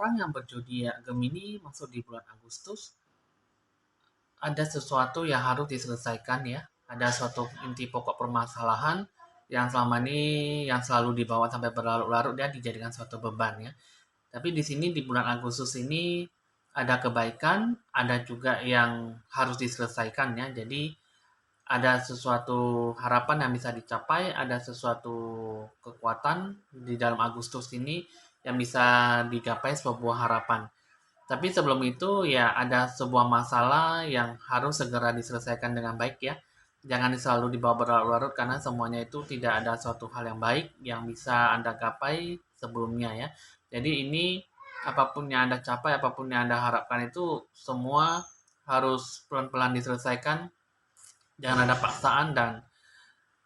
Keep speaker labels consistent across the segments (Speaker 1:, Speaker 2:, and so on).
Speaker 1: orang yang berzodiak Gemini masuk di bulan Agustus, ada sesuatu yang harus diselesaikan ya. Ada suatu inti pokok permasalahan yang selama ini yang selalu dibawa sampai berlarut-larut dia dijadikan suatu beban ya. Tapi di sini di bulan Agustus ini ada kebaikan, ada juga yang harus diselesaikan ya. Jadi ada sesuatu harapan yang bisa dicapai, ada sesuatu kekuatan di dalam Agustus ini yang bisa digapai sebuah harapan. Tapi sebelum itu ya ada sebuah masalah yang harus segera diselesaikan dengan baik ya. Jangan selalu dibawa berlarut-larut karena semuanya itu tidak ada suatu hal yang baik yang bisa Anda gapai sebelumnya ya. Jadi ini apapun yang Anda capai, apapun yang Anda harapkan itu semua harus pelan-pelan diselesaikan. Jangan ada paksaan dan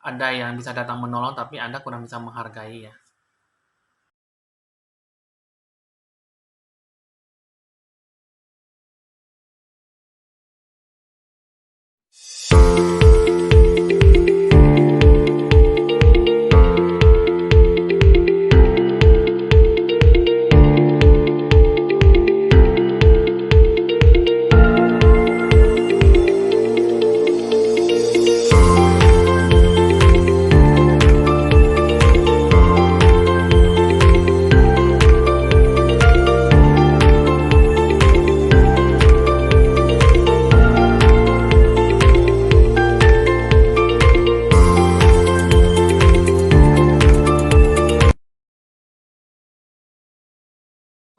Speaker 1: ada yang bisa datang menolong tapi Anda kurang bisa menghargai ya.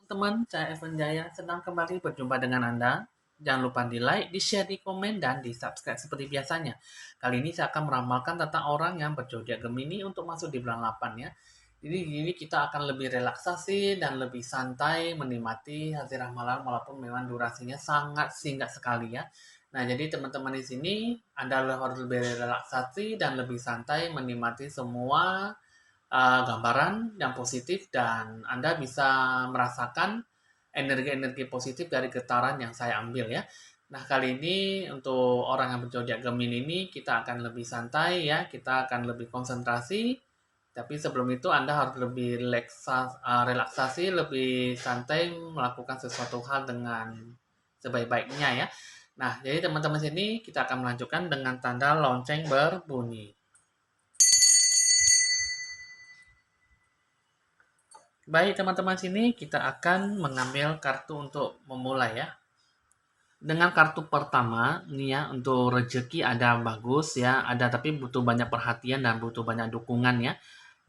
Speaker 1: Teman-teman, saya Evan Jaya senang kembali berjumpa dengan Anda. Jangan lupa di like, di share, di komen, dan di subscribe seperti biasanya. Kali ini saya akan meramalkan tentang orang yang berzodiak Gemini untuk masuk di bulan 8 ya. Jadi ini kita akan lebih relaksasi dan lebih santai menikmati hasil ramalan walaupun memang durasinya sangat singkat sekali ya. Nah, jadi teman-teman di sini Anda harus lebih relaksasi dan lebih santai menikmati semua gambaran yang positif dan Anda bisa merasakan energi-energi positif dari getaran yang saya ambil ya. Nah, kali ini untuk orang yang berzodiak Gemini ini kita akan lebih santai ya, kita akan lebih konsentrasi. Tapi sebelum itu Anda harus lebih relaksasi, lebih santai melakukan sesuatu hal dengan sebaik-baiknya ya. Nah, jadi teman-teman sini kita akan melanjutkan dengan tanda lonceng berbunyi. Baik teman-teman sini kita akan mengambil kartu untuk memulai ya. Dengan kartu pertama nih ya untuk rezeki ada bagus ya, ada tapi butuh banyak perhatian dan butuh banyak dukungan ya.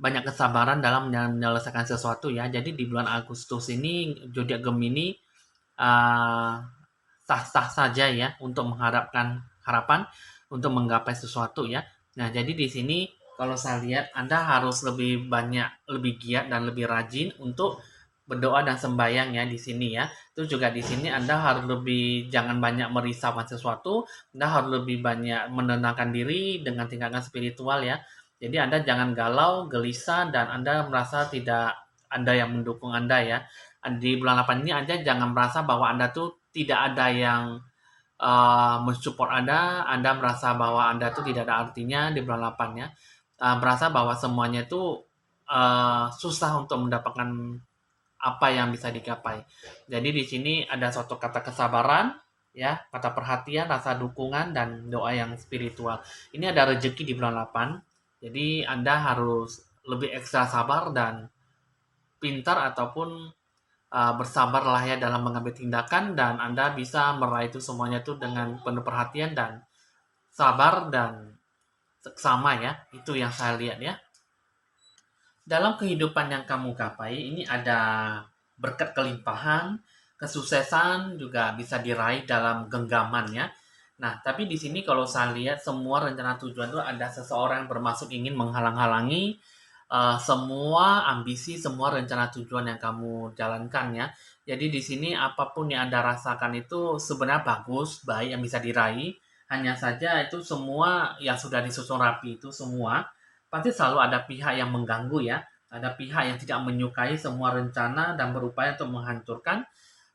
Speaker 1: Banyak kesabaran dalam menyelesaikan sesuatu ya. Jadi di bulan Agustus ini zodiak Gemini uh, sah-sah saja ya untuk mengharapkan harapan untuk menggapai sesuatu ya. Nah, jadi di sini kalau saya lihat Anda harus lebih banyak, lebih giat dan lebih rajin untuk berdoa dan sembahyang ya di sini ya. Terus juga di sini Anda harus lebih jangan banyak merisaukan sesuatu, Anda harus lebih banyak menenangkan diri dengan tingkatan spiritual ya. Jadi Anda jangan galau, gelisah dan Anda merasa tidak ada yang mendukung Anda ya. Di bulan 8 ini Anda jangan merasa bahwa Anda tuh tidak ada yang mensupport Anda merasa bahwa Anda tuh tidak ada artinya di bulan 8 ya. Merasa bahwa semuanya itu susah untuk mendapatkan apa yang bisa digapai. Jadi di sini ada suatu kata kesabaran, ya, kata perhatian, rasa dukungan dan doa yang spiritual. Ini ada rezeki di bulan 8. Jadi Anda harus lebih ekstra sabar dan pintar ataupun bersabarlah ya dalam mengambil tindakan dan Anda bisa meraih itu semuanya itu dengan penuh perhatian dan sabar dan seksama ya. Itu yang saya lihat ya. Dalam kehidupan yang kamu gapai ini ada berkat kelimpahan, kesuksesan juga bisa diraih dalam genggaman ya. Nah, tapi di sini kalau saya lihat semua rencana tujuan itu ada seseorang yang bermaksud ingin menghalang-halangi semua ambisi, semua rencana tujuan yang kamu jalankan ya. Jadi di sini apapun yang Anda rasakan itu sebenarnya bagus, baik yang bisa diraih. Hanya saja itu semua yang sudah disusun rapi itu semua pasti selalu ada pihak yang mengganggu ya. Ada pihak yang tidak menyukai semua rencana dan berupaya untuk menghancurkan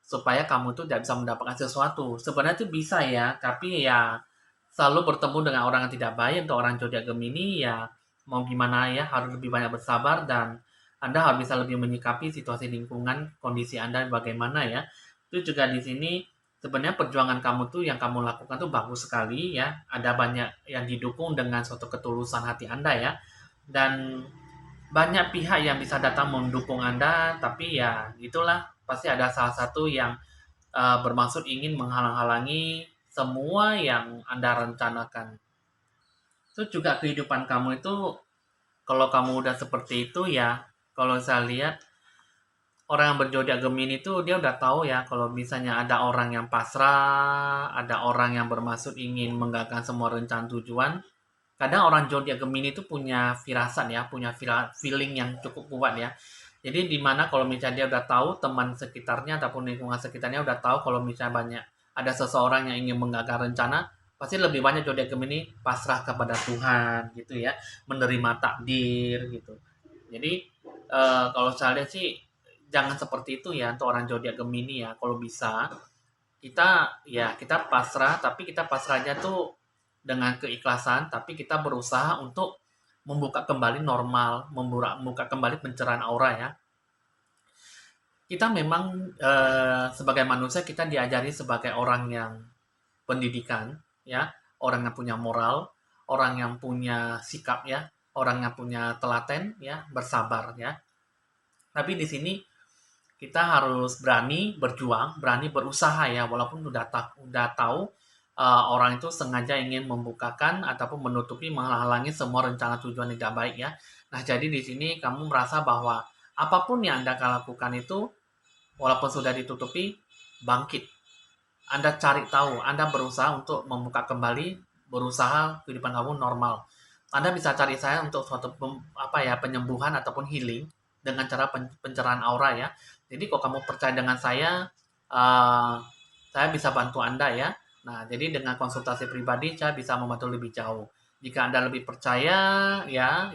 Speaker 1: supaya kamu tuh tidak bisa mendapatkan sesuatu. Sebenarnya itu bisa ya, tapi ya selalu bertemu dengan orang yang tidak baik. Untuk orang zodiak Gemini ya mau gimana ya harus lebih banyak bersabar dan Anda harus bisa lebih menyikapi situasi lingkungan, kondisi Anda bagaimana ya. Itu juga di sini sebenarnya perjuangan kamu tuh yang kamu lakukan tuh bagus sekali ya. Ada banyak yang didukung dengan suatu ketulusan hati Anda ya. Dan banyak pihak yang bisa datang mendukung Anda, tapi ya itulah pasti ada salah satu yang bermaksud ingin menghalang-halangi semua yang Anda rencanakan. Itu juga kehidupan kamu itu, kalau kamu udah seperti itu ya, kalau saya lihat orang yang berzodiak Gemini itu dia udah tahu ya kalau misalnya ada orang yang pasrah, ada orang yang bermaksud ingin menggagalkan semua rencana tujuan. Kadang orang zodiak Gemini itu punya firasat ya, punya feeling yang cukup kuat ya. Jadi di mana kalau misalnya dia udah tahu teman sekitarnya ataupun lingkungan sekitarnya udah tahu kalau misalnya banyak ada seseorang yang ingin menggagal rencana, pasti lebih banyak zodiak Gemini pasrah kepada Tuhan gitu ya, menerima takdir gitu. Jadi kalau saya lihat sih jangan seperti itu ya untuk orang zodiak Gemini ya. Kalau bisa kita pasrah, tapi kita pasrahnya tuh dengan keikhlasan, tapi kita berusaha untuk membuka kembali normal, membuka kembali pencerahan aura ya. Kita memang sebagai manusia kita diajari sebagai orang yang pendidikan ya, orang yang punya moral, orang yang punya sikap ya, orang yang punya telaten ya, bersabar ya. Tapi di sini kita harus berani berjuang, berani berusaha ya, walaupun udah tahu orang itu sengaja ingin membukakan ataupun menutupi, menghalangi semua rencana tujuan yang tidak baik ya. Nah, jadi di sini kamu merasa bahwa apapun yang Anda lakukan itu, walaupun sudah ditutupi, bangkit. Anda cari tahu, Anda berusaha untuk membuka kembali, berusaha kehidupan kamu normal. Anda bisa cari saya untuk suatu penyembuhan ataupun healing dengan cara pencerahan aura ya. Jadi kalau kamu percaya dengan uh, saya bisa bantu Anda ya. Nah, jadi dengan konsultasi pribadi saya bisa membantu lebih jauh. Jika Anda lebih percaya ya.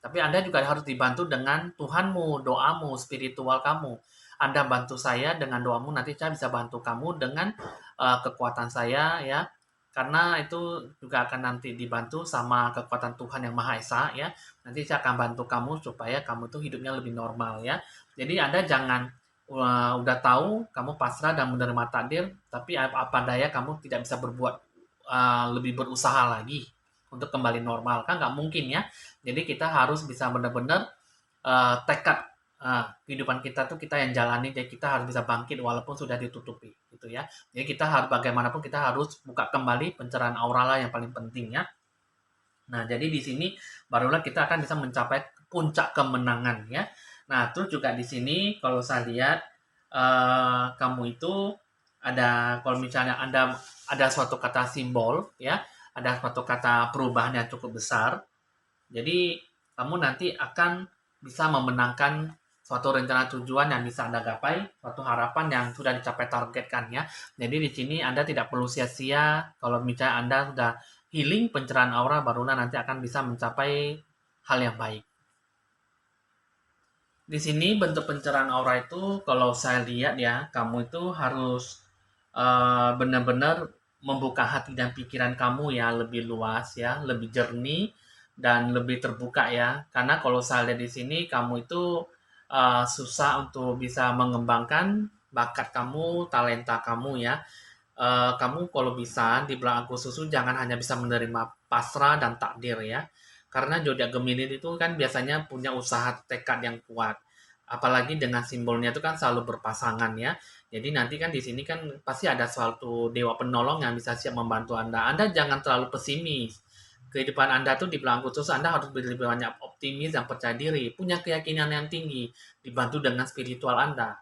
Speaker 1: Tapi Anda juga harus dibantu dengan Tuhanmu, doamu, spiritual kamu. Anda bantu saya dengan doamu, nanti saya bisa bantu kamu dengan kekuatan saya ya. Karena itu juga akan nanti dibantu sama kekuatan Tuhan yang Maha Esa ya. Nanti saya akan bantu kamu supaya kamu tuh hidupnya lebih normal ya. Jadi Anda jangan udah tahu kamu pasrah dan menerima takdir, tapi apa daya kamu tidak bisa berbuat lebih berusaha lagi untuk kembali normal kan nggak mungkin ya. Jadi kita harus bisa benar-benar tekad kehidupan kita tuh kita yang jalani, jadi kita harus bisa bangkit walaupun sudah ditutupi gitu ya. Jadi kita harus bagaimanapun kita harus buka kembali pencerahan aura lah yang paling penting ya. Nah, jadi di sini barulah kita akan bisa mencapai puncak kemenangan ya. Nah, terus juga di sini kalau saya lihat kamu itu ada kalau misalnya ada suatu kata simbol ya, ada suatu kata perubahan yang cukup besar. Jadi kamu nanti akan bisa memenangkan suatu rencana tujuan yang bisa Anda gapai, suatu harapan yang sudah dicapai targetkan ya. Jadi di sini Anda tidak perlu sia-sia kalau misalnya Anda sudah healing pencerahan aura barulah nanti akan bisa mencapai hal yang baik. Di sini bentuk pencerahan aura itu kalau saya lihat ya, kamu itu harus benar-benar membuka hati dan pikiran kamu ya lebih luas ya, lebih jernih dan lebih terbuka ya. Karena kalau saya lihat di sini kamu itu susah untuk bisa mengembangkan bakat kamu, talenta kamu ya. Kamu kalau bisa di bulan Agustus itu jangan hanya bisa menerima pasrah dan takdir ya. Karena zodiak Gemini itu kan biasanya punya usaha tekad yang kuat. Apalagi dengan simbolnya itu kan selalu berpasangan ya. Jadi nanti kan di sini kan pasti ada suatu dewa penolong yang bisa siap membantu Anda. Anda jangan terlalu pesimis. Kehidupan Anda tuh di bulan Agustus Anda harus lebih banyak optimis dan percaya diri, punya keyakinan yang tinggi, dibantu dengan spiritual Anda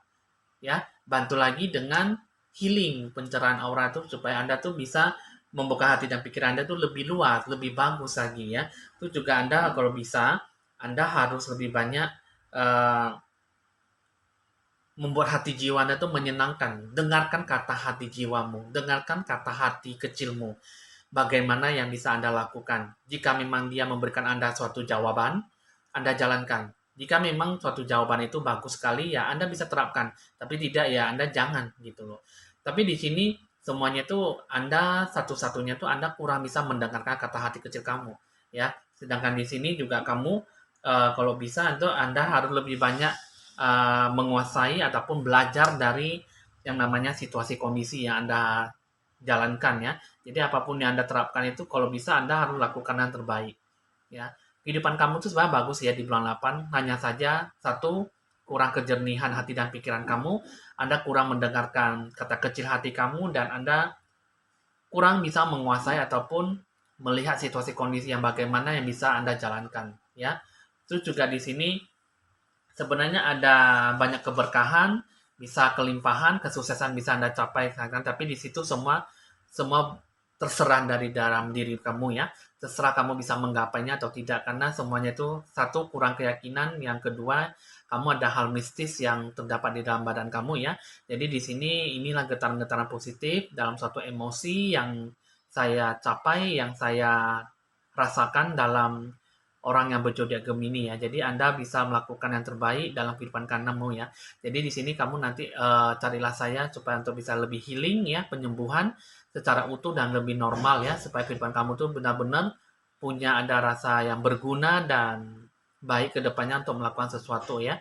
Speaker 1: ya. Bantu lagi dengan healing pencerahan aura tuh supaya Anda tuh bisa membuka hati dan pikiran Anda tuh lebih luas, lebih bagus lagi ya. Itu juga Anda kalau bisa Anda harus lebih banyak eh, membuat hati jiwa Anda tuh menyenangkan. Dengarkan kata hati jiwamu, dengarkan kata hati kecilmu. Bagaimana yang bisa Anda lakukan? Jika memang dia memberikan Anda suatu jawaban, Anda jalankan. Jika memang suatu jawaban itu bagus sekali, ya Anda bisa terapkan. Tapi tidak, ya Anda jangan gitu loh. Tapi di sini semuanya tuh Anda satu-satunya tuh Anda kurang bisa mendengarkan kata hati kecil kamu, ya. Sedangkan di sini juga kamu kalau bisa itu Anda harus lebih banyak menguasai ataupun belajar dari yang namanya situasi kondisi yang Anda jalankan ya. Jadi apapun yang Anda terapkan itu kalau bisa Anda harus lakukan yang terbaik ya. Kehidupan kamu itu sebenarnya bagus ya di bulan 8, hanya saja satu, kurang kejernihan hati dan pikiran kamu, Anda kurang mendengarkan kata kecil hati kamu, dan Anda kurang bisa menguasai ataupun melihat situasi kondisi yang bagaimana yang bisa Anda jalankan ya. Terus juga di sini sebenarnya ada banyak keberkahan, bisa kelimpahan, kesuksesan bisa Anda capai kan, tapi di situ semua semua terserah dari dalam diri kamu ya. Terserah kamu bisa menggapainya atau tidak, karena semuanya itu satu, kurang keyakinan, yang kedua kamu ada hal mistis yang terdapat di dalam badan kamu ya. Jadi di sini inilah getaran-getaran positif dalam suatu emosi yang saya capai, yang saya rasakan dalam orang yang berzodiak Gemini ya. Jadi Anda bisa melakukan yang terbaik dalam kehidupan kamu ya. Jadi di sini kamu nanti carilah saya supaya untuk bisa lebih healing ya, penyembuhan secara utuh dan lebih normal ya, supaya kehidupan kamu tuh benar-benar punya ada rasa yang berguna dan baik ke depannya untuk melakukan sesuatu ya.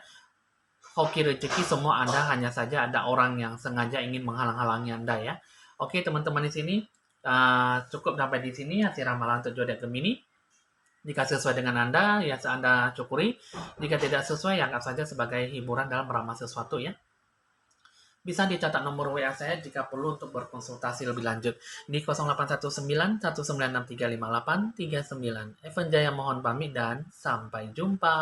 Speaker 1: Hoki rezeki semua Anda, hanya saja ada orang yang sengaja ingin menghalang-halangi Anda ya. Oke teman-teman di sini cukup sampai di sini hasil ramalan untuk zodiak Gemini. Jika sesuai dengan Anda, ya Anda syukuri. Jika tidak sesuai, ya anggap saja sebagai hiburan dalam meramal sesuatu ya. Bisa dicatat nomor WA saya jika perlu untuk berkonsultasi lebih lanjut di 0819 19635839. Evan Jaya mohon pamit dan sampai jumpa.